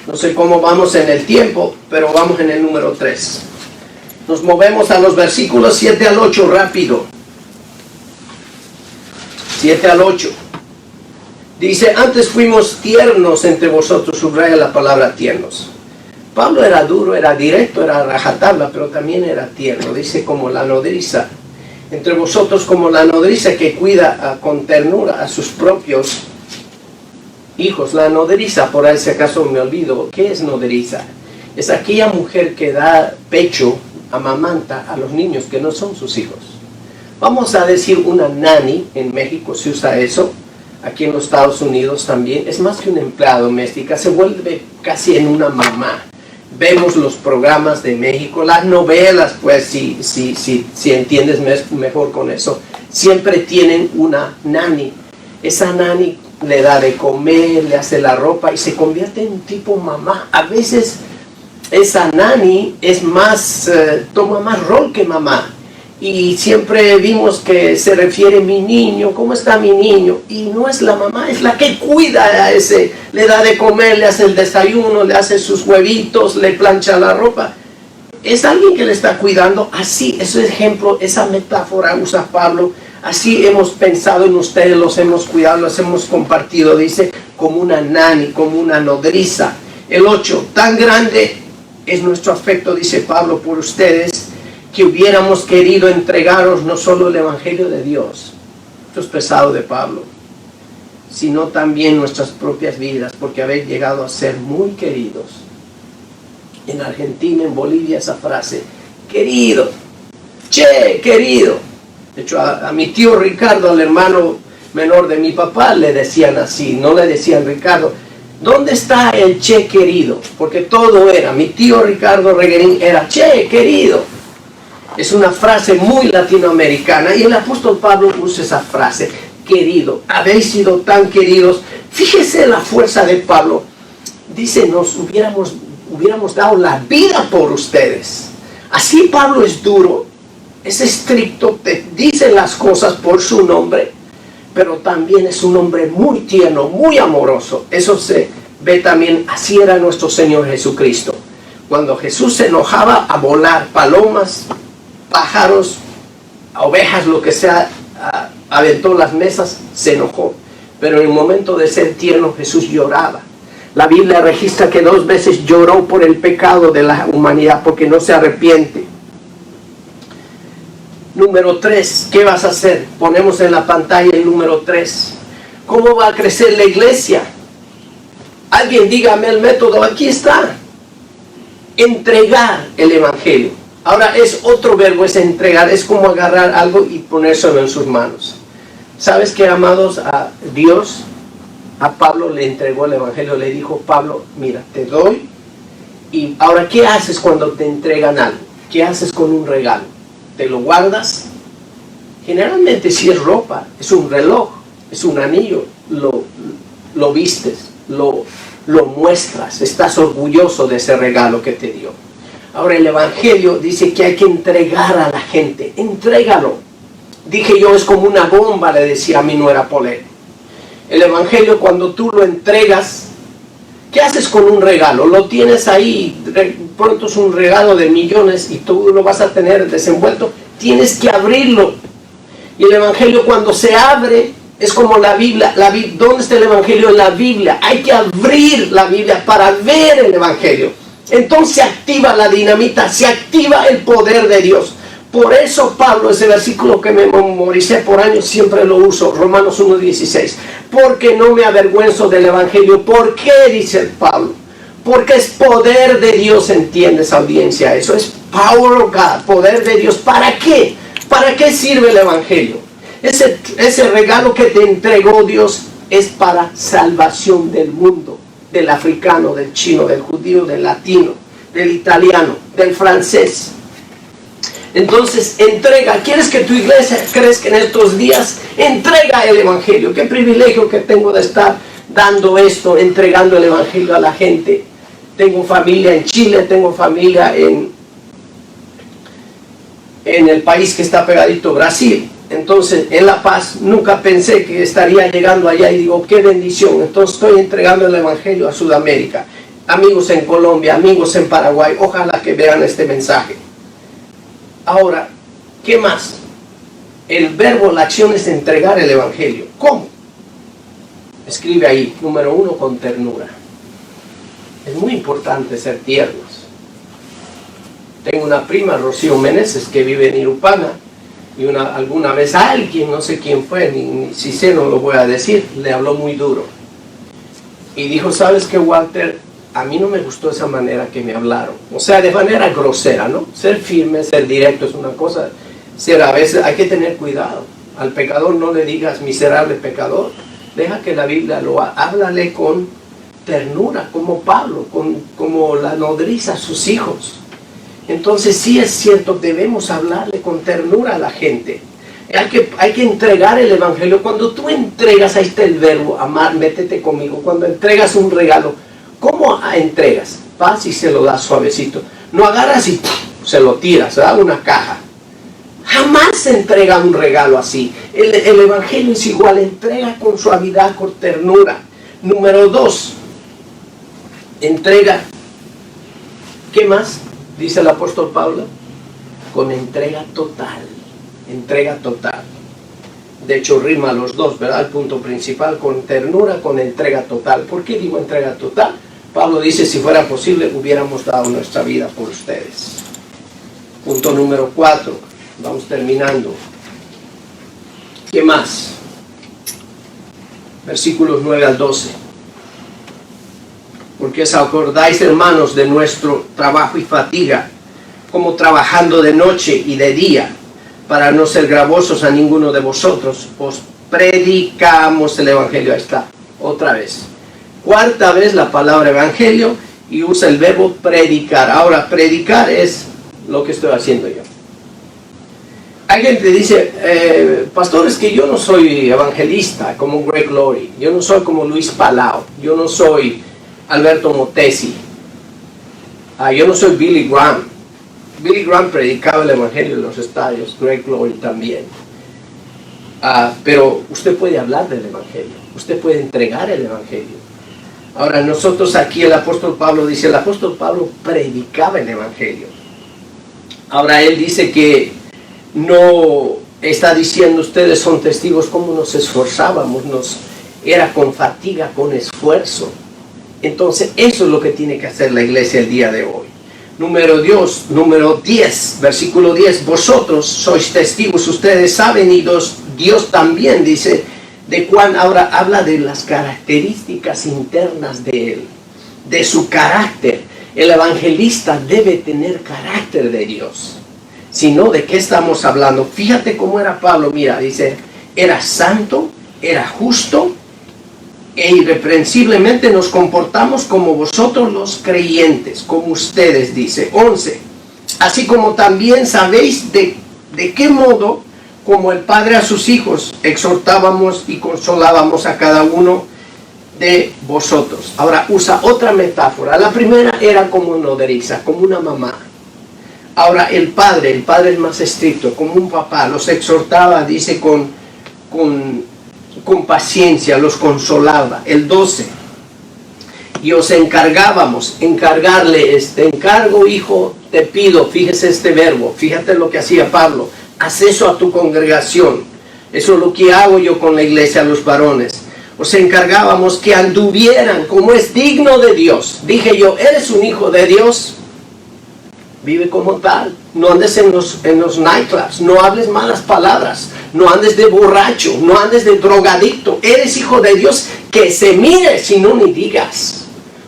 Speaker 4: No sé cómo vamos en el tiempo, pero vamos en el número 3. Nos movemos a los versículos 7 al 8 rápido. 7 al 8. Dice, antes fuimos tiernos entre vosotros, subraya la palabra tiernos. Pablo era duro, era directo, era rajatabla, pero también era tierno. Dice, como la nodriza. Entre vosotros como la nodriza que cuida con ternura a sus propios hijos. La nodriza, por ahí si acaso me olvido, ¿qué es nodriza? Es aquella mujer que da pecho, amamanta a los niños que no son sus hijos. Vamos a decir una nanny, en México se usa eso, aquí en los Estados Unidos también, es más que una empleada doméstica, se vuelve casi en una mamá. Vemos los programas de México, las novelas, pues si entiendes mejor con eso, siempre tienen una nanny. Esa nanny le da de comer, le hace la ropa y se convierte en un tipo mamá. A veces esa nanny es más, toma más rol que mamá. Y siempre vimos que se refiere mi niño, ¿cómo está mi niño? Y no es la mamá, es la que cuida a ese, le da de comer, le hace el desayuno, le hace sus huevitos, le plancha la ropa. Es alguien que le está cuidando. Así, ese ejemplo, esa metáfora usa Pablo. Así hemos pensado en ustedes, los hemos cuidado, los hemos compartido, dice, como una nanny, como una nodriza. El 8, tan grande es nuestro afecto, dice Pablo, por ustedes, que hubiéramos querido entregaros no solo el Evangelio de Dios, esto es pesado de Pablo, sino también nuestras propias vidas, porque habéis llegado a ser muy queridos. En Argentina, en Bolivia, esa frase, querido, che, querido. De hecho, a mi tío Ricardo, al hermano menor de mi papá, le decían así, no le decían Ricardo. ¿Dónde está el che querido? Porque todo era, mi tío Ricardo Reguerín era che querido. Es una frase muy latinoamericana y el apóstol Pablo usa esa frase, querido, habéis sido tan queridos. Fíjese la fuerza de Pablo. Dice, nos hubiéramos dado la vida por ustedes. Así Pablo es duro, es estricto, te dice las cosas por su nombre, pero también es un hombre muy tierno, muy amoroso. Eso se ve también, así era nuestro Señor Jesucristo. Cuando Jesús se enojaba, a volar palomas, pájaros, ovejas, lo que sea, aventó las mesas, se enojó. Pero en el momento de ser tierno, Jesús lloraba. La Biblia registra que 2 veces lloró por el pecado de la humanidad, porque no se arrepiente. Número 3, ¿qué vas a hacer? Ponemos en la pantalla el número 3. ¿Cómo va a crecer la iglesia? Alguien dígame el método, aquí está. Entregar el Evangelio. Ahora es otro verbo, es entregar, es como agarrar algo y ponérselo en sus manos. ¿Sabes qué, amados? A Dios, a Pablo le entregó el Evangelio, le dijo, Pablo, mira, te doy. Y ahora, ¿qué haces cuando te entregan algo? ¿Qué haces con un regalo? ¿Te lo guardas? Generalmente si es ropa, es un reloj, es un anillo, lo vistes, lo muestras, estás orgulloso de ese regalo que te dio. Ahora el Evangelio dice que hay que entregar a la gente, entrégalo. Dije yo, es como una bomba, le decía a mi nuera Polé. El Evangelio, cuando tú lo entregas, ¿qué haces con un regalo? Lo tienes ahí, pronto es un regalo de millones y tú lo vas a tener desenvuelto. Tienes que abrirlo. Y el Evangelio cuando se abre, es como la Biblia. ¿Dónde está el Evangelio? En la Biblia. Hay que abrir la Biblia para ver el Evangelio. Entonces se activa la dinamita, se activa el poder de Dios. Por eso Pablo, ese versículo que me memoricé por años, siempre lo uso, Romanos 1:16. Porque no me avergüenzo del Evangelio. ¿Por qué? Dice Pablo. Porque es poder de Dios, ¿entiendes, audiencia? Eso es power of God, poder de Dios. ¿Para qué? ¿Para qué sirve el Evangelio? Ese regalo que te entregó Dios es para salvación del mundo. Del africano, del chino, del judío, del latino, del italiano, del francés. Entonces, entrega. ¿Quieres que tu iglesia crezca en estos días? Entrega el Evangelio. Qué privilegio que tengo de estar dando esto, entregando el Evangelio a la gente. Tengo familia en Chile, tengo familia en el país que está pegadito, Brasil. Entonces, en La Paz, nunca pensé que estaría llegando allá y digo, qué bendición. Entonces, estoy entregando el Evangelio a Sudamérica. amigos en Colombia, amigos en Paraguay, ojalá que vean este mensaje. Ahora, ¿qué más? El verbo, la acción es entregar el Evangelio. ¿Cómo? Escribe ahí, número 1, con ternura. Es muy importante ser tiernos. Tengo una prima, Rocío Meneses, que vive en Irupana, y alguna vez alguien, no sé quién fue, ni si sé, no lo voy a decir, le habló muy duro. Y dijo, ¿sabes qué, Walter? A mí no me gustó esa manera que me hablaron. O sea, de manera grosera, ¿no? Ser firme, ser directo es una cosa. A veces hay que tener cuidado. Al pecador no le digas miserable pecador. Deja que la Biblia lo háblale con ternura, como Pablo, como la nodriza a sus hijos. Entonces sí es cierto, debemos hablarle con ternura a la gente. Hay que entregar el Evangelio. Cuando tú entregas, ahí está el verbo, amar, métete conmigo. Cuando entregas un regalo, ¿cómo entregas? Vas y se lo das suavecito. No agarras y se lo tiras, da una caja. Jamás se entrega un regalo así. El Evangelio es igual, entrega con suavidad, con ternura. Número 2, entrega. ¿Qué más? Dice el apóstol Pablo, con entrega total. Entrega total. De hecho rima los dos, ¿verdad? El punto principal, con ternura, con entrega total. ¿Por qué digo entrega total? Pablo dice, si fuera posible, hubiéramos dado nuestra vida por ustedes. Punto número 4. Vamos terminando. ¿Qué más? Versículos 9 al 12. Porque os acordáis, hermanos, de nuestro trabajo y fatiga, como trabajando de noche y de día, para no ser gravosos a ninguno de vosotros, os predicamos el Evangelio. Ahí está, otra vez. Cuarta vez la palabra Evangelio y usa el verbo predicar. Ahora, predicar es lo que estoy haciendo yo. Hay gente que dice, pastor, es que yo no soy evangelista como Greg Laurie, yo no soy como Luis Palau, yo no soy Alberto Motesi, yo no soy Billy Graham. Billy Graham predicaba el Evangelio en los estadios, Greg Laurie también. Pero usted puede hablar del Evangelio, usted puede entregar el Evangelio. Ahora nosotros aquí el apóstol Pablo dice, el apóstol Pablo predicaba el Evangelio. Ahora él dice que no está diciendo, ustedes son testigos cómo nos esforzábamos, era con fatiga, con esfuerzo. Entonces eso es lo que tiene que hacer la iglesia el día de hoy. Número 10, versículo 10, vosotros sois testigos, ustedes saben, y Dios también dice, de cuán ahora habla de las características internas de él, de su carácter. El evangelista debe tener carácter de Dios. Si no, ¿de qué estamos hablando? Fíjate cómo era Pablo, mira, dice, era santo, era justo, e irreprensiblemente nos comportamos como vosotros los creyentes, como ustedes, dice. 11, así como también sabéis de qué modo, como el Padre a sus hijos, exhortábamos y consolábamos a cada uno de vosotros. Ahora usa otra metáfora. La primera era como nodriza, como una mamá. Ahora el padre es más estricto, como un papá, los exhortaba, dice, con paciencia, los consolaba. El 12, y os encargábamos, encargarle, encargo, hijo, te pido, fíjese este verbo, fíjate lo que hacía Pablo, haz eso a tu congregación. Eso es lo que hago yo con la iglesia, los varones. Os encargábamos que anduvieran como es digno de Dios. Dije yo, ¿eres un hijo de Dios? Vive como tal, no andes en los nightclubs, no hables malas palabras, no andes de borracho, no andes de drogadicto. Eres hijo de Dios, que se mire, si no ni digas.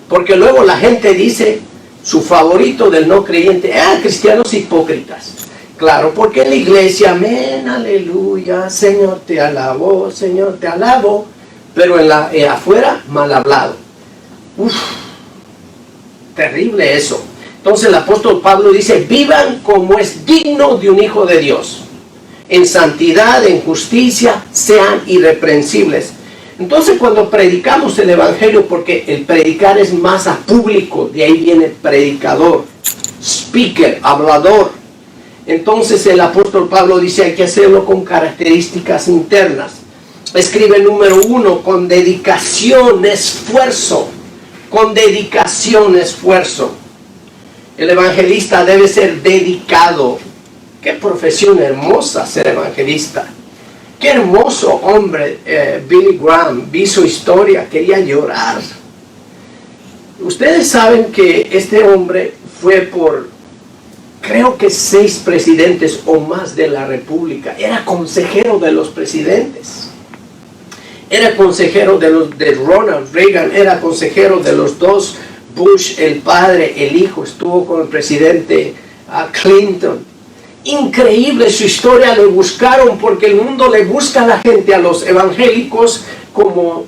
Speaker 4: Porque luego la gente dice, su favorito del no creyente, cristianos hipócritas. Claro, porque en la iglesia, amén, aleluya, Señor te alabo, Señor te alabo, pero afuera mal hablado. Terrible eso. Entonces el apóstol Pablo dice, vivan como es digno de un hijo de Dios. En santidad, en justicia, sean irreprensibles. Entonces cuando predicamos el Evangelio, porque el predicar es más a público, de ahí viene predicador, speaker, hablador. Entonces el apóstol Pablo dice, hay que hacerlo con características internas. Escribe número 1, con dedicación, esfuerzo. con dedicación, esfuerzo. El evangelista debe ser dedicado. Qué profesión hermosa ser evangelista. Qué hermoso hombre, Billy Graham. Vi su historia, quería llorar. Ustedes saben que este hombre fue por, creo que 6 presidentes o más de la República. Era consejero de los presidentes. Era consejero de Ronald Reagan. Era consejero de los 2 Bush, el padre, el hijo. Estuvo con el presidente Clinton. Increíble su historia. Le buscaron porque el mundo le busca a la gente, a los evangélicos, como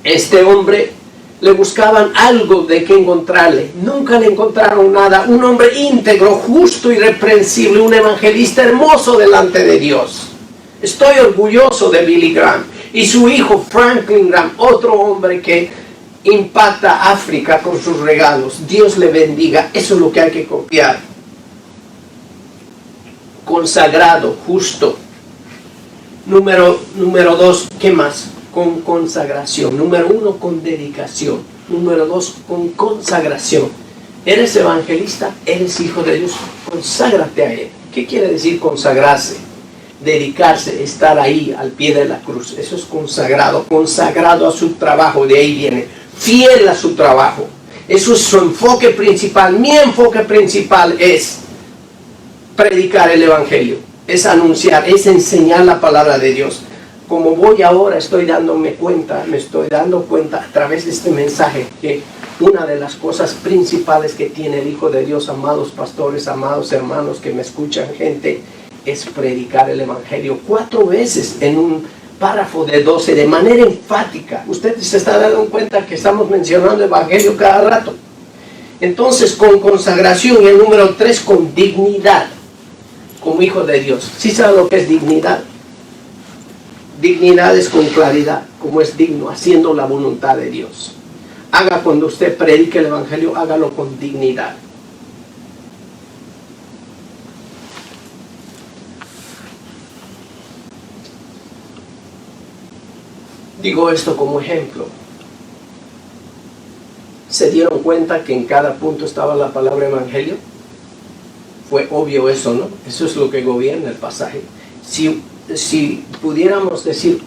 Speaker 4: este hombre. Le buscaban algo de que encontrarle. Nunca le encontraron nada. Un hombre íntegro, justo, irreprensible, un evangelista hermoso delante de Dios. Estoy orgulloso de Billy Graham. Y su hijo Franklin Graham, otro hombre que impacta a África con sus regalos. Dios le bendiga. Eso es lo que hay que copiar. Consagrado, justo. Número 2, ¿qué más? Con consagración. Número 1, con dedicación. Número 2, con consagración. Eres evangelista, eres hijo de Dios, conságrate a Él. ¿Qué quiere decir consagrarse? Dedicarse, estar ahí al pie de la cruz. Eso es consagrado, consagrado a su trabajo, de ahí viene. Fiel a su trabajo. Eso es su enfoque principal. Mi enfoque principal es predicar el evangelio, es anunciar, es enseñar la palabra de Dios. Como voy ahora, me estoy dando cuenta a través de este mensaje que una de las cosas principales que tiene el Hijo de Dios, amados pastores, amados hermanos que me escuchan, gente, es predicar el evangelio 4 veces en un párrafo de 12, de manera enfática. Ustedes se están dando cuenta que estamos mencionando el evangelio cada rato. Entonces, con consagración, y el número 3, con dignidad, como hijo de Dios. ¿Sí saben lo que es dignidad? Dignidad es con claridad, como es digno, haciendo la voluntad de Dios. Cuando usted predique el evangelio, hágalo con dignidad. Digo esto como ejemplo. ¿Se dieron cuenta que en cada punto estaba la palabra evangelio? Fue obvio eso, ¿no? Eso es lo que gobierna el pasaje. Si pudiéramos decir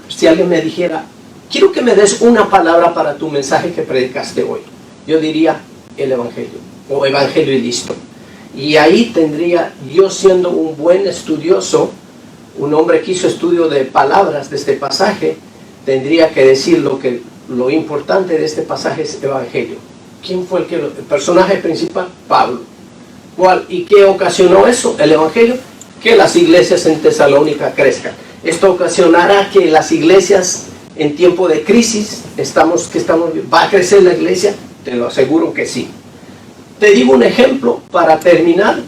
Speaker 4: si alguien me dijera, quiero que me des una palabra para tu mensaje que predicaste hoy, yo diría el evangelio, o evangelio y listo. Y ahí tendría, yo siendo un buen estudioso, un hombre que hizo estudio de palabras de este pasaje, tendría que decir lo importante de este pasaje es evangelio. ¿Quién fue el personaje principal? Pablo. ¿Cuál? ¿Y qué ocasionó eso? El evangelio. Que las iglesias en Tesalónica crezcan. Esto ocasionará que las iglesias en tiempo de crisis, ¿va a crecer la iglesia? Te lo aseguro que sí. Te digo un ejemplo para terminar.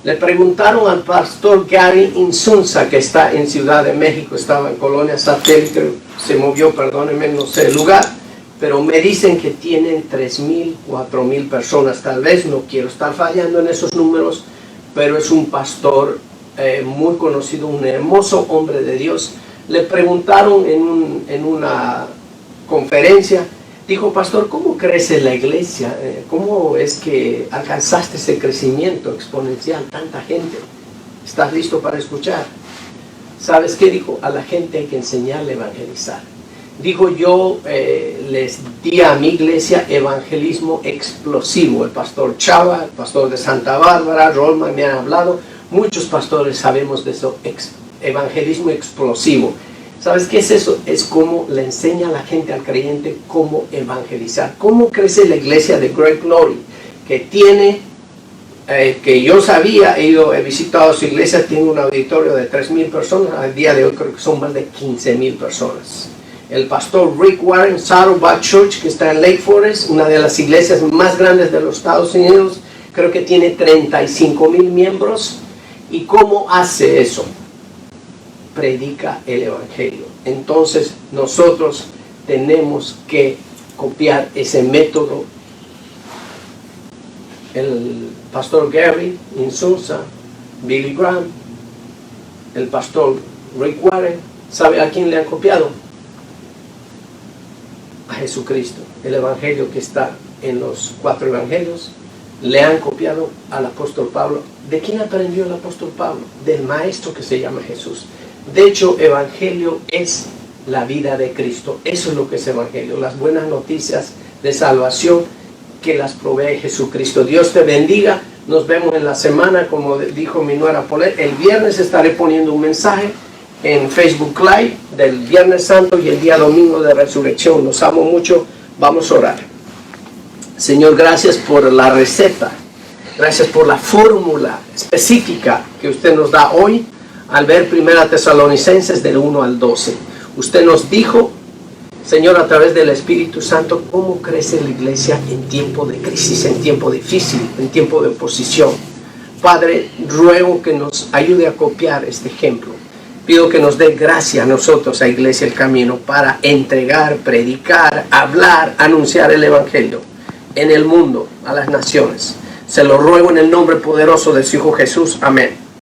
Speaker 4: Le preguntaron al pastor Gary Insunza, que está en Ciudad de México, estaba en Colonia Satélite, se movió, perdónenme, no sé el lugar, pero me dicen que tienen 3,000, 4,000 personas, tal vez, no quiero estar fallando en esos números, pero es un pastor muy conocido, un hermoso hombre de Dios. Le preguntaron en una conferencia, dijo, pastor, ¿cómo crece la iglesia? ¿Cómo es que alcanzaste ese crecimiento exponencial, tanta gente? ¿Estás listo para escuchar? ¿Sabes qué dijo? A la gente hay que enseñarle a evangelizar. Dijo, yo les di a mi iglesia evangelismo explosivo. El pastor Chava, el pastor de Santa Bárbara, Rolman me han hablado. Muchos pastores sabemos de eso, evangelismo explosivo. ¿Sabes qué es eso? Es como le enseña a la gente, al creyente, cómo evangelizar. Cómo crece la iglesia de Great Glory, que tiene, que yo sabía, he visitado su iglesia, tiene un auditorio de 3,000 personas. Al día de hoy creo que son más de 15,000 personas. El pastor Rick Warren, Saddleback Church, que está en Lake Forest, una de las iglesias más grandes de los Estados Unidos, creo que tiene 35,000 miembros. ¿Y cómo hace eso? Predica el evangelio. Entonces nosotros tenemos que copiar ese método. El pastor Gary Insunza, Billy Graham, el pastor Rick Warren, ¿sabe a quién le han copiado? a Jesucristo. El evangelio que está en los 4 evangelios le han copiado al apóstol Pablo. ¿De quién aprendió el apóstol Pablo? Del maestro que se llama Jesús. De hecho, evangelio es la vida de Cristo. Eso es lo que es evangelio, las buenas noticias de salvación que las provee Jesucristo. Dios te bendiga. Nos vemos en la semana, como dijo mi nuera Polet. El viernes estaré poniendo un mensaje en Facebook Live del Viernes Santo y el día domingo de Resurrección. Los amo mucho. Vamos a orar. Señor, gracias por la receta. Gracias por la fórmula específica que usted nos da hoy al ver 1 Tesalonicenses del 1 al 12. Usted nos dijo, Señor, a través del Espíritu Santo, cómo crece la iglesia en tiempo de crisis, en tiempo difícil, en tiempo de oposición. Padre, ruego que nos ayude a copiar este ejemplo. Pido que nos dé gracia a nosotros, a Iglesia El Camino, para entregar, predicar, hablar, anunciar el Evangelio en el mundo, a las naciones. Se lo ruego en el nombre poderoso de su Hijo Jesús. Amén.